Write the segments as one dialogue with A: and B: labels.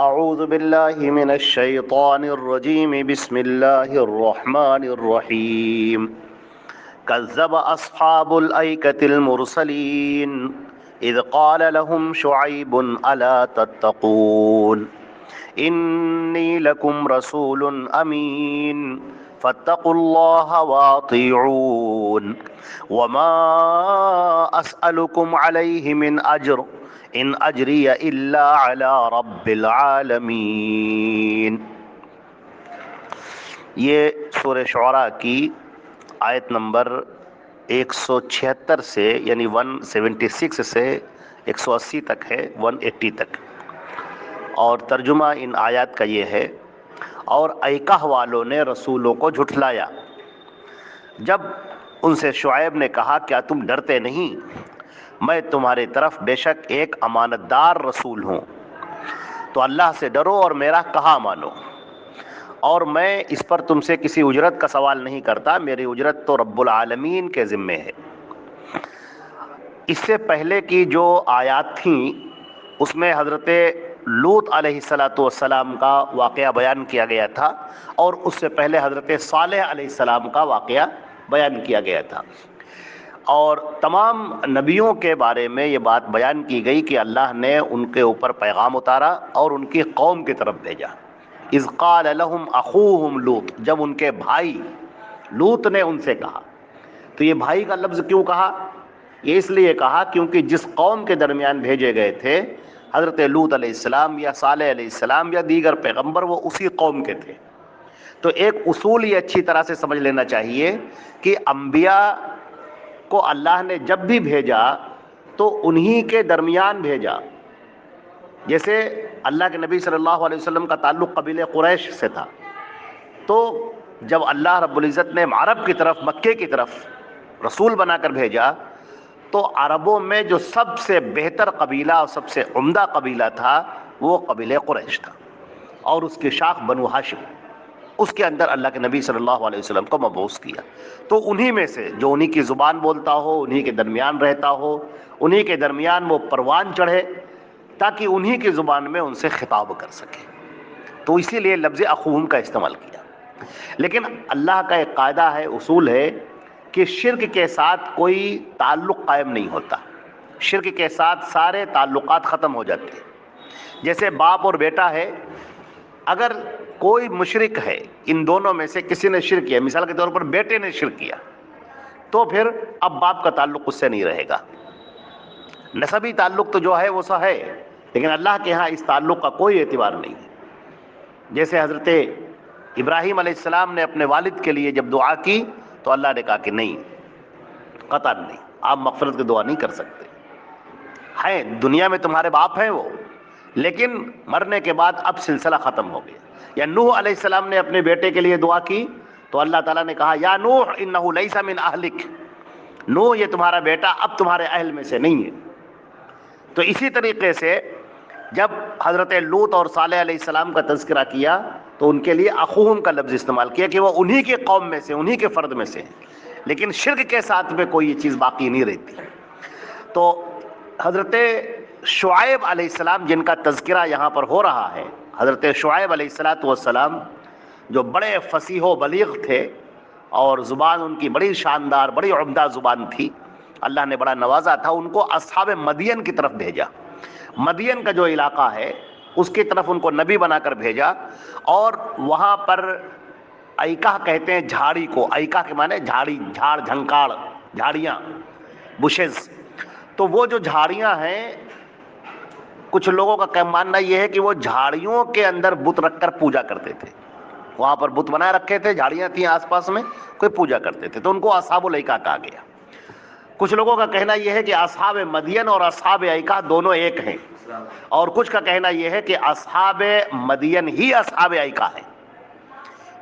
A: اعوذ باللہ من الشیطان الرجیم بسم اللہ الرحمن الرحیم کذب اصحاب الایکة المرسلین اذ قال لهم شعیب الا تتقون انی لکم رسول امین فاتقوا اللہ واطیعون وما اسألکم علیہ من اجر ان اجری الا علی رب العالمین۔ یہ سورہ شعراء کی آیت نمبر 176 سے یعنی 176 سے 180 تک ہے، 180 تک، اور ترجمہ ان آیات کا یہ ہے: اور ایکہ والوں نے رسولوں کو جھٹلایا جب ان سے شعیب نے کہا کیا تم ڈرتے نہیں، میں تمہاری طرف بے شک ایک امانت دار رسول ہوں، تو اللہ سے ڈرو اور میرا کہا مانو، اور میں اس پر تم سے کسی اجرت کا سوال نہیں کرتا، میری اجرت تو رب العالمین کے ذمے ہے۔ اس سے پہلے کی جو آیات تھیں اس میں حضرت لوط علیہ السلام کا واقعہ بیان کیا گیا تھا، اور اس سے پہلے حضرت صالح علیہ السلام کا واقعہ بیان کیا گیا تھا، اور تمام نبیوں کے بارے میں یہ بات بیان کی گئی کہ اللہ نے ان کے اوپر پیغام اتارا اور ان کی قوم کی طرف بھیجا۔ اذ قال لهم اخوهم لوط، جب ان کے بھائی لوط نے ان سے کہا، تو یہ بھائی کا لفظ کیوں کہا؟ یہ اس لیے کہا کیونکہ جس قوم کے درمیان بھیجے گئے تھے حضرت لوط علیہ السلام یا صالح علیہ السلام یا دیگر پیغمبر، وہ اسی قوم کے تھے۔ تو ایک اصول یہ اچھی طرح سے سمجھ لینا چاہیے کہ انبیاء کو اللہ نے جب بھی بھیجا تو انہی کے درمیان بھیجا۔ جیسے اللہ کے نبی صلی اللہ علیہ وسلم کا تعلق قبیلہ قریش سے تھا، تو جب اللہ رب العزت نے عرب کی طرف، مکے کی طرف رسول بنا کر بھیجا، تو عربوں میں جو سب سے بہتر قبیلہ اور سب سے عمدہ قبیلہ تھا وہ قبیلہ قریش تھا، اور اس کی شاخ بنو ہاشم، اس کے اندر اللہ کے نبی صلی اللہ علیہ وسلم کو مبعوث کیا۔ تو انہی میں سے جو انہی کی زبان بولتا ہو، انہی کے درمیان رہتا ہو، انہی کے درمیان وہ پروان چڑھے تاکہ انہی کی زبان میں ان سے خطاب کر سکے، تو اسی لیے لفظ اخوہم کا استعمال کیا۔ لیکن اللہ کا ایک قاعدہ ہے، اصول ہے کہ شرک کے ساتھ کوئی تعلق قائم نہیں ہوتا، شرک کے ساتھ سارے تعلقات ختم ہو جاتے ہیں۔ جیسے باپ اور بیٹا ہے، اگر کوئی مشرک ہے، ان دونوں میں سے کسی نے شرک کیا، مثال کے طور پر بیٹے نے شرک کیا، تو پھر اب باپ کا تعلق اس سے نہیں رہے گا۔ نسبی تعلق تو جو ہے وہ سا ہے، لیکن اللہ کے ہاں اس تعلق کا کوئی اعتبار نہیں ہے۔ جیسے حضرت ابراہیم علیہ السلام نے اپنے والد کے لیے جب دعا کی تو اللہ نے کہا کہ نہیں، قطعاً نہیں، آپ مغفرت کی دعا نہیں کر سکتے، ہیں دنیا میں تمہارے باپ ہیں وہ، لیکن مرنے کے بعد اب سلسلہ ختم ہو گیا۔ یا نوح علیہ السلام نے اپنے بیٹے کے لیے دعا کی تو اللہ تعالیٰ نے کہا یا نوح انہ لیس من اہلک، نوح یہ تمہارا بیٹا اب تمہارے اہل میں سے نہیں ہے۔ تو اسی طریقے سے جب حضرت لوط اور صالح علیہ السلام کا تذکرہ کیا تو ان کے لیے اخوہم کا لفظ استعمال کیا کہ وہ انہی کے قوم میں سے، انہی کے فرد میں سے ہیں، لیکن شرک کے ساتھ میں کوئی یہ چیز باقی نہیں رہتی۔ تو حضرت شعیب علیہ السلام جن کا تذکرہ یہاں پر ہو رہا ہے، حضرت شعیب علیہ السلام جو بڑے فصیح و بلیغ تھے، اور زبان ان کی بڑی شاندار، بڑی عمدہ زبان تھی، اللہ نے بڑا نوازا تھا، ان کو اصحاب مدین کی طرف بھیجا۔ مدین کا جو علاقہ ہے اس کی طرف ان کو نبی بنا کر بھیجا، اور وہاں پر ایکہ کہتے ہیں جھاڑی کو، ایکہ کے معنی جھاڑی، جھاڑ، جھنکاڑ، جھاڑیاں، بشز۔ تو وہ جو جھاڑیاں ہیں، کچھ لوگوں کا ماننا یہ ہے کہ وہ جھاڑیوں کے اندر بت رکھ کر پوجا کرتے تھے، وہاں پر بت بنائے رکھے تھے، جھاڑیاں تھیں آس پاس میں، کوئی پوجا کرتے تھے، تو ان کو اصحاب الایکہ کہا گیا۔ کچھ لوگوں کا کہنا یہ ہے کہ اصحاب مدین اور اصحاب ایکہ دونوں ایک ہیں، اور کچھ کا کہنا یہ ہے کہ اصحاب مدین ہی اصحاب ایکہ ہیں،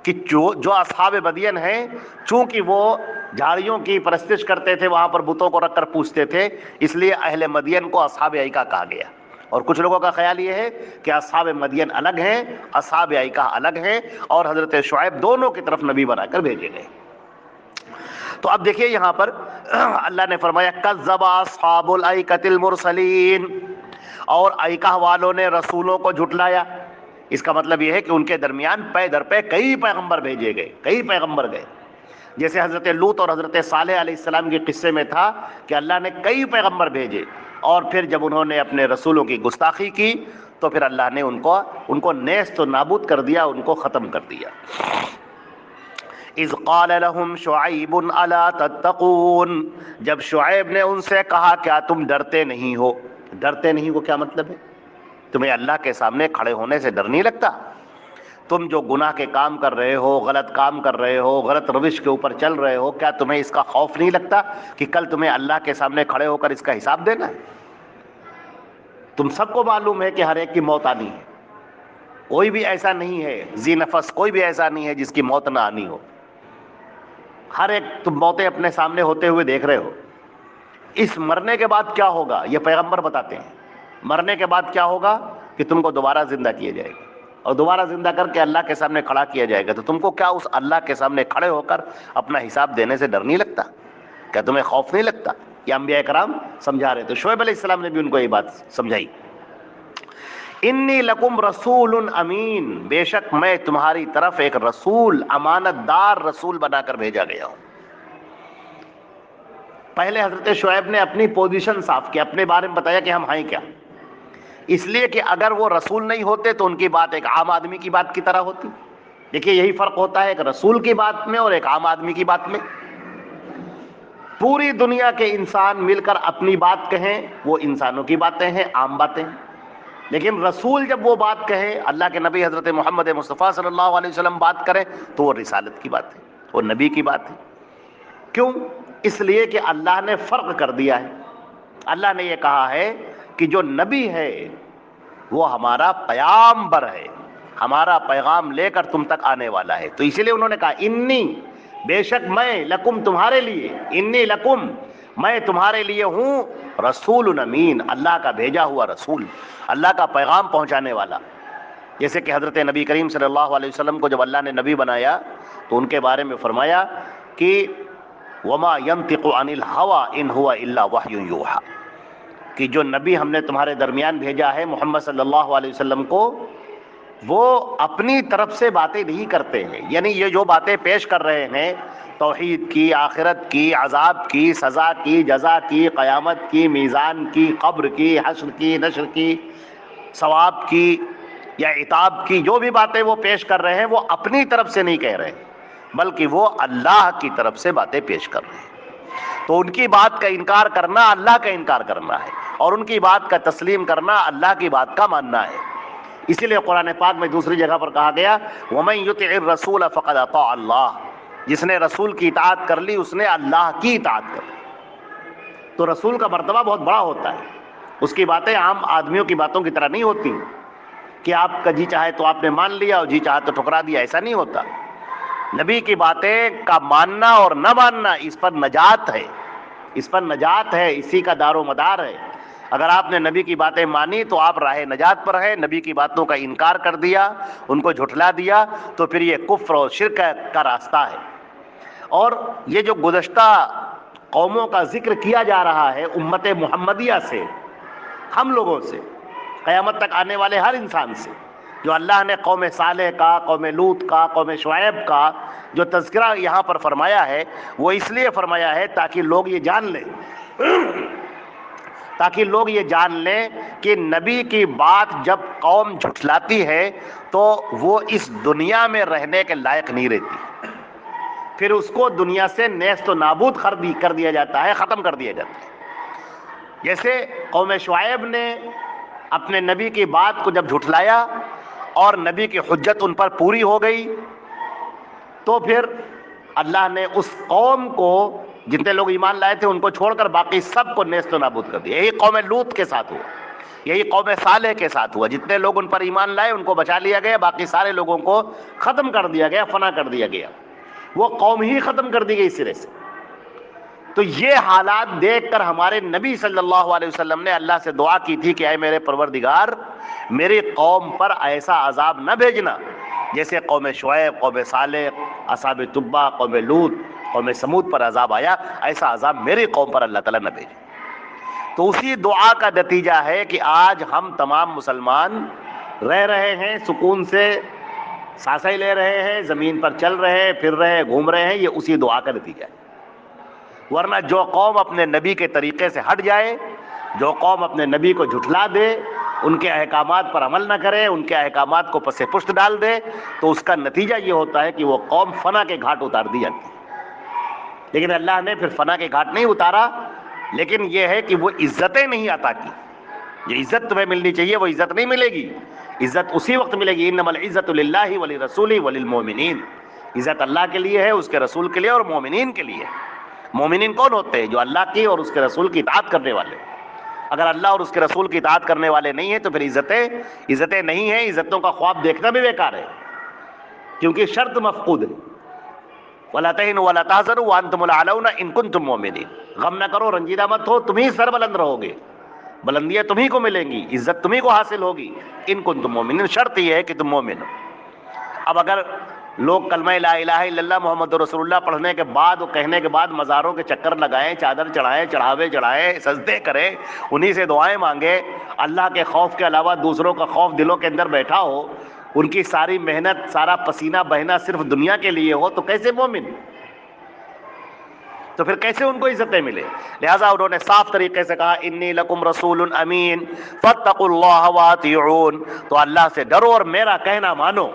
A: کہ جو اصحاب مدین ہیں چونکہ وہ جھاڑیوں کی پرستش کرتے تھے، وہاں پر بتوں کو رکھ کر پوجتے تھے، اس لیے اہل مدین کو اصحاب ایکہ کہا گیا۔ اور کچھ لوگوں کا خیال یہ ہے کہ اصحاب مدین الگ ہیں، اصحاب ایکہ الگ ہیں، اور حضرت شعیب دونوں کی طرف نبی بنا کر بھیجے گئے۔ تو اب دیکھیے یہاں پر اللہ نے فرمایا کذب اصحاب الایکۃ المرسلین، اور ایکہ والوں نے رسولوں کو جھٹلایا۔ اس کا مطلب یہ ہے کہ ان کے درمیان پے در پے کئی پیغمبر بھیجے گئے، کئی پیغمبر گئے. جیسے حضرت لوط اور حضرت صالح علیہ السلام کے قصے میں تھا کہ اللہ نے کئی پیغمبر بھیجے، اور پھر جب انہوں نے اپنے رسولوں کی گستاخی کی تو پھر اللہ نے ان کو نیست و نابود کر دیا، ان کو ختم کر دیا. اذ قال لهم شعیب الا تتقون، جب شعیب نے ان سے کہا کیا تم ڈرتے نہیں ہو؟ ڈرتے نہیں ہو کیا مطلب ہے؟ تمہیں اللہ کے سامنے کھڑے ہونے سے ڈر نہیں لگتا؟ تم جو گناہ کے کام کر رہے ہو، غلط کام کر رہے ہو، غلط روش کے اوپر چل رہے ہو، کیا تمہیں اس کا خوف نہیں لگتا کہ کل تمہیں اللہ کے سامنے کھڑے ہو کر اس کا حساب دینا ہے؟ تم سب کو معلوم ہے کہ ہر ایک کی موت آنی ہے، کوئی بھی ایسا نہیں ہے ذی نفس، کوئی بھی ایسا نہیں ہے جس کی موت نہ آنی ہو. ہر ایک تم موتیں اپنے سامنے ہوتے ہوئے دیکھ رہے ہو. اس مرنے کے بعد کیا ہوگا یہ پیغمبر بتاتے ہیں. مرنے کے بعد کیا ہوگا کہ تم کو دوبارہ زندہ کیا جائے گا، اور دوبارہ زندہ کر کے اللہ کے سامنے کھڑا کیا جائے گا. تو تم کو کیا اس اللہ کے سامنے کھڑے ہو کر اپنا حساب دینے سے ڈر نہیں لگتا؟ کیا تمہیں خوف نہیں لگتا؟ یہ انبیاء کرام سمجھا رہے. تو شعیب علیہ السلام نے بھی ان کو یہ بات سمجھائی. انی لکم رسول امین، بے شک میں تمہاری طرف ایک رسول، امانت دار رسول بنا کر بھیجا گیا ہوں. پہلے حضرت شعیب نے اپنی پوزیشن صاف کی، اپنے بارے میں بتایا کہ ہم ہیں کیا. اس لیے کہ اگر وہ رسول نہیں ہوتے تو ان کی بات ایک عام آدمی کی بات کی طرح ہوتی. دیکھیے یہی فرق ہوتا ہے ایک رسول کی بات میں اور ایک عام آدمی کی بات میں. پوری دنیا کے انسان مل کر اپنی بات کہیں وہ انسانوں کی باتیں ہیں، عام باتیں ہیں. لیکن رسول جب وہ بات کہے، اللہ کے نبی حضرت محمد مصطفیٰ صلی اللہ علیہ وسلم بات کریں تو وہ رسالت کی بات ہے، وہ نبی کی بات ہے. کیوں؟ اس لیے کہ اللہ نے فرق کر دیا ہے. اللہ نے یہ کہا ہے کہ جو نبی ہے وہ ہمارا پیغامبر ہے، ہمارا پیغام لے کر تم تک آنے والا ہے. تو اسی لیے انہوں نے کہا انی، بے شک میں، لکم تمہارے لیے، انی لکم میں تمہارے لیے ہوں رسول امین، اللہ کا بھیجا ہوا رسول، اللہ کا پیغام پہنچانے والا. جیسے کہ حضرت نبی کریم صلی اللہ علیہ وسلم کو جب اللہ نے نبی بنایا تو ان کے بارے میں فرمایا کہ وما ينطق عن الهوى ان هو الا وحی یوحى، کہ جو نبی ہم نے تمہارے درمیان بھیجا ہے محمد صلی اللہ علیہ وسلم کو، وہ اپنی طرف سے باتیں نہیں کرتے ہیں. یعنی یہ جو باتیں پیش کر رہے ہیں توحید کی، آخرت کی، عذاب کی، سزا کی، جزا کی، قیامت کی، میزان کی، قبر کی، حشر کی، نشر کی، ثواب کی یا عتاب کی، جو بھی باتیں وہ پیش کر رہے ہیں وہ اپنی طرف سے نہیں کہہ رہے بلکہ وہ اللہ کی طرف سے باتیں پیش کر رہے ہیں. تو ان کی بات کا انکار کرنا اللہ کا انکار کرنا ہے، اور ان کی بات کا تسلیم کرنا اللہ کی بات کا ماننا ہے. اسی لیے قرآن پاک میں دوسری جگہ پر کہا گیا وَمَن يُطِعِ الرَّسُولَ فَقَدْ أَطَاعَ اللَّهَ، جس نے رسول کی اطاعت کر لی اس نے اللہ کی اطاعت کر لی. تو رسول کا مرتبہ بہت بڑا ہوتا ہے، اس کی باتیں عام آدمیوں کی باتوں کی طرح نہیں ہوتی کہ آپ کا جی چاہے تو آپ نے مان لیا اور جی چاہے تو ٹھکرا دیا، ایسا نہیں ہوتا. نبی کی باتیں کا ماننا اور نہ ماننا اس پر نجات ہے، اس پر نجات ہے، اسی کا دار و مدار ہے. اگر آپ نے نبی کی باتیں مانی تو آپ راہ نجات پر ہے، نبی کی باتوں کا انکار کر دیا، ان کو جھٹلا دیا تو پھر یہ کفر اور شرک کا راستہ ہے. اور یہ جو گزشتہ قوموں کا ذکر کیا جا رہا ہے امت محمدیہ سے، ہم لوگوں سے، قیامت تک آنے والے ہر انسان سے، جو اللہ نے قوم صالح کا، قوم لوط کا، قوم شعیب کا جو تذکرہ یہاں پر فرمایا ہے وہ اس لیے فرمایا ہے تاکہ لوگ یہ جان لیں کہ نبی کی بات جب قوم جھٹلاتی ہے تو وہ اس دنیا میں رہنے کے لائق نہیں رہتی، پھر اس کو دنیا سے نیست و نابود کر دیا جاتا ہے، ختم کر دیا جاتا ہے. جیسے قوم شعیب نے اپنے نبی کی بات کو جب جھٹلایا اور نبی کی حجت ان پر پوری ہو گئی تو پھر اللہ نے اس قوم کو، جتنے لوگ ایمان لائے تھے ان کو چھوڑ کر باقی سب کو نیست و نابود کر دیا. یہی قوم لوط کے ساتھ ہوا، یہی قوم صالح کے ساتھ ہوا. جتنے لوگ ان پر ایمان لائے ان کو بچا لیا گیا، باقی سارے لوگوں کو ختم کر دیا گیا، فنا کر دیا گیا، وہ قوم ہی ختم کر دی گئی سرے سے. تو یہ حالات دیکھ کر ہمارے نبی صلی اللہ علیہ وسلم نے اللہ سے دعا کی تھی کہ اے میرے پروردگار میری قوم پر ایسا عذاب نہ بھیجنا جیسے قوم شعیب، قوم صالح، اصحاب تبع، قوم لوط، قوم سمود پر عذاب آیا، ایسا عذاب میری قوم پر اللہ تعالیٰ نہ بھیجے. تو اسی دعا کا نتیجہ ہے کہ آج ہم تمام مسلمان رہ رہے ہیں سکون سے، سانسیں لے رہے ہیں، زمین پر چل رہے ہیں، پھر رہے ہیں، گھوم رہے ہیں، یہ اسی دعا کا نتیجہ ہے۔ ورنہ جو قوم اپنے نبی کے طریقے سے ہٹ جائے، جو قوم اپنے نبی کو جھٹلا دے، ان کے احکامات پر عمل نہ کرے، ان کے احکامات کو پس پشت ڈال دے، تو اس کا نتیجہ یہ ہوتا ہے کہ وہ قوم فنا کے گھاٹ اتار دی جاتی ہے۔ لیکن اللہ نے پھر فنا کے گھاٹ نہیں اتارا، لیکن یہ ہے کہ وہ عزتیں نہیں عطا کی۔ جو عزت تمہیں ملنی چاہیے وہ عزت نہیں ملے گی، عزت اسی وقت ملے گی، انما العزت للہ ولرسولہ وللمؤمنین، عزت اللہ کے لیے ہے، اس کے رسول کے لیے اور مومنین کے لیے۔ مومنین کون ہوتے ہیں؟ جو اللہ کی اور اس کے رسول کی اطاعت کرنے والے۔ اگر اللہ اور اس کے رسول کی اطاعت کرنے والے نہیں ہیں تو پھر عزتیں نہیں ہیں، عزتوں کا خواب دیکھنا بھی بیکار ہے، کیونکہ شرط مفقود ہے۔ وَلَا تَهِنُوا وَلَا تَحْزَنُوا وَأَنْتُمُ الْأَعْلَوْنَ إِن كُنتُم مُؤْمِنِينَ، غم نہ کرو، رنجیدہ مت ہو، تم ہی سربلند رہو گے، بلندیاں تمہیں کو ملیں گی، عزت تمہیں کو حاصل ہوگی، ان کنتم مومنین، شرط یہ ہے کہ تم مومن ہو۔ اب اگر لوگ کلمہ لا الہ الا اللہ محمد رسول اللہ پڑھنے کے بعد اور کہنے کے بعد مزاروں کے چکر لگائیں، چادر چڑھائیں، چڑھاوے چڑھائیں، سجدے کریں، انہی سے دعائیں مانگیں، اللہ کے خوف کے علاوہ دوسروں کا خوف دلوں کے اندر بیٹھا ہو، ان کی ساری محنت، سارا پسینہ بہنا صرف دنیا کے لیے ہو، تو کیسے مومن؟ تو پھر کیسے ان کو عزتیں ملے؟ لہٰذا انہوں نے صاف طریقے سے کہا انی لکم رسول امین فاتقوا اللہ واطیعون، تو اللہ سے ڈرو اور میرا کہنا مانو۔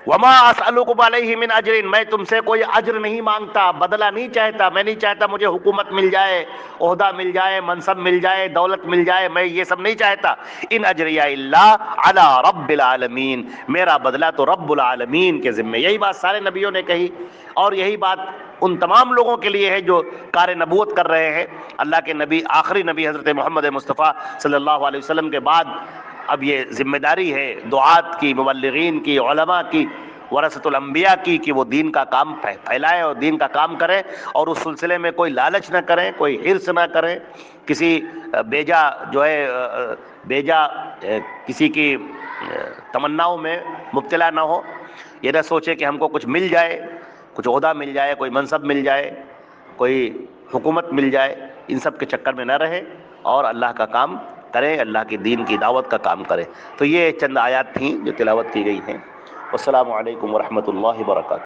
A: وما اسألکم علیہ من اجر، میں تم سے کوئی اجر نہیں مانگتا، بدلہ نہیں چاہتا، میں نہیں چاہتا مجھے حکومت مل جائے، عہدہ مل جائے، منصب مل جائے، دولت مل جائے، میں یہ سب نہیں چاہتا۔ ان اجری الا علی رب العالمین، میرا بدلہ تو رب العالمین کے ذمے۔ یہی بات سارے نبیوں نے کہی، اور یہی بات ان تمام لوگوں کے لیے ہے جو کار نبوت کر رہے ہیں۔ اللہ کے نبی، آخری نبی حضرت محمد مصطفیٰ صلی اللہ علیہ وسلم کے بعد اب یہ ذمہ داری ہے دعات کی، مبلغین کی، علماء کی، ورثۃ الانبیاء کی، کہ وہ دین کا کام پھیلائے اور دین کا کام کریں، اور اس سلسلے میں کوئی لالچ نہ کریں، کوئی حرص نہ کریں، کسی بیجا کسی کی تمناؤں میں مبتلا نہ ہو، یہ نہ سوچے کہ ہم کو کچھ مل جائے، کچھ عہدہ مل جائے، کوئی منصب مل جائے، کوئی حکومت مل جائے، ان سب کے چکر میں نہ رہے، اور اللہ کا کام کریں، اللہ کی دین کی دعوت کا کام کریں۔ تو یہ چند آیات تھیں جو تلاوت کی گئی ہیں۔ والسلام علیکم ورحمۃ اللہ وبرکاتہ۔